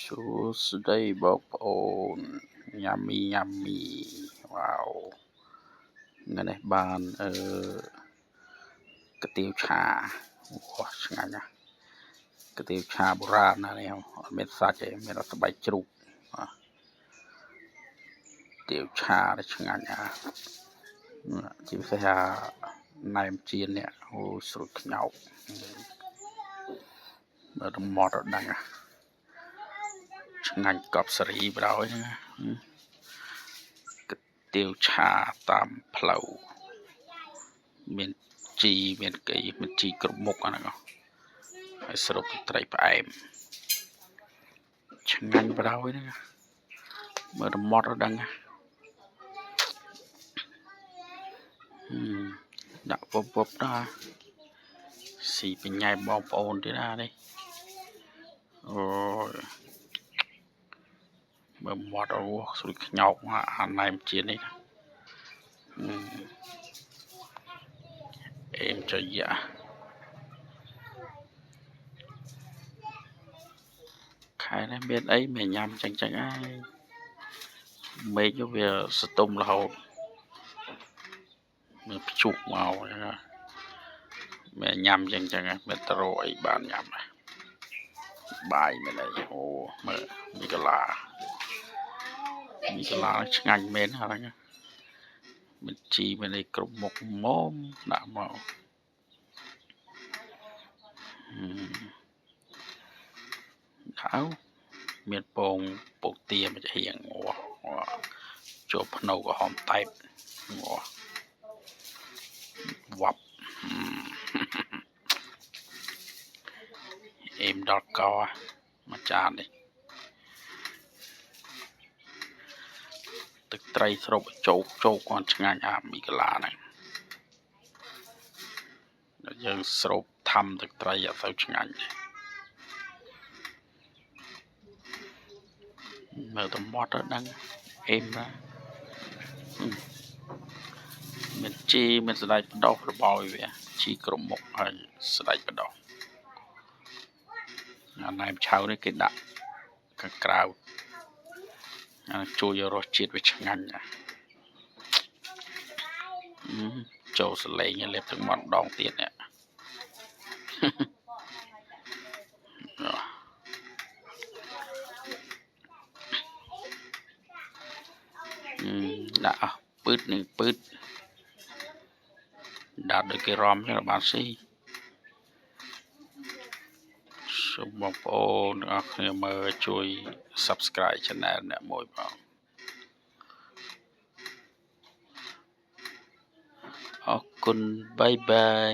សួស្តីបងប្អូនញ៉ាំមីវ៉ាវថ្ងៃនេះបានកាទៀវឆាឆ្ងាញ់ណាស់កាទៀវឆាបុរាណណានេះអត់មានសាច់ទេមានតែស្បែកជ្រូកកាទៀវឆាដែលឆ្ងាញ់ណាស់ជាពិសេសណែមចៀននេះអូស្រួយខ្ញោកមើលទៅមាត់ដល់ដឹងឆ្ងាញ់កប់សេរីបដ ாய் ណាកាទៀវឆាតាមផ្លូវមានជីមានកីមានជីគ្រប់មុខអាហ្នឹងហើយស្រូបត្រីផ្អែមឆ្ងាញ់បដ ாய் ណាមើលទៅមាត់ដល់ដឹងដាក់ពពណាស៊ីបញ្ញាយបងប្អូនទៀតណានេះអូយមើលមាត់អូស្រួយខ្ញោកអាណែមជានេះអេមចយ៉ាខែនេះមានអីមិនញ៉ាំចឹងហើយមេឃវាស្ទុំរហូតមានព្យុះមកមិនញ៉ាំចឹងមិនទៅរកអីបានញ៉ាំបាយមិនអីអូមើលមីកាឡាឆ្ងាញ់មែនហ្នឹងមានជីមានអីគ្រប់មុខមុំដាក់មកហៅមានពងពងទាមកហៀងចូលភ្នៅក្រហមតែបវ៉ាប់អេមដល់កមួយចាននេះទឹកត្រីស្រូបជោកគាត់ឆ្ងាញ់អាមីកាឡាហ្នឹងដល់យើងស្រូបថាំទឹកត្រីអត់ទៅឆ្ងាញ់មើលទៅមាត់ទៅដឹងអេមណាមានជីមានស្ដេចបដោះរបោយវាជីគ្រប់មុខហើយស្ដេចបដោះអាណែមឆៅនេះគេដាក់ខាងក្រៅជួយរសជាតិវាឆ្ងាញ់ណាចូលសលេងលេបទឹកមាត់ដងទៀតនេះដាក់អស់ពឺតនឹងពឺតដាក់ដូចគេរំចឹងបានស៊ីសូមបងប្អូនទាំងអស់គ្នាមើលជួយ Subscribe Channel អ្នកមួយបងអរគុណបាយបាយ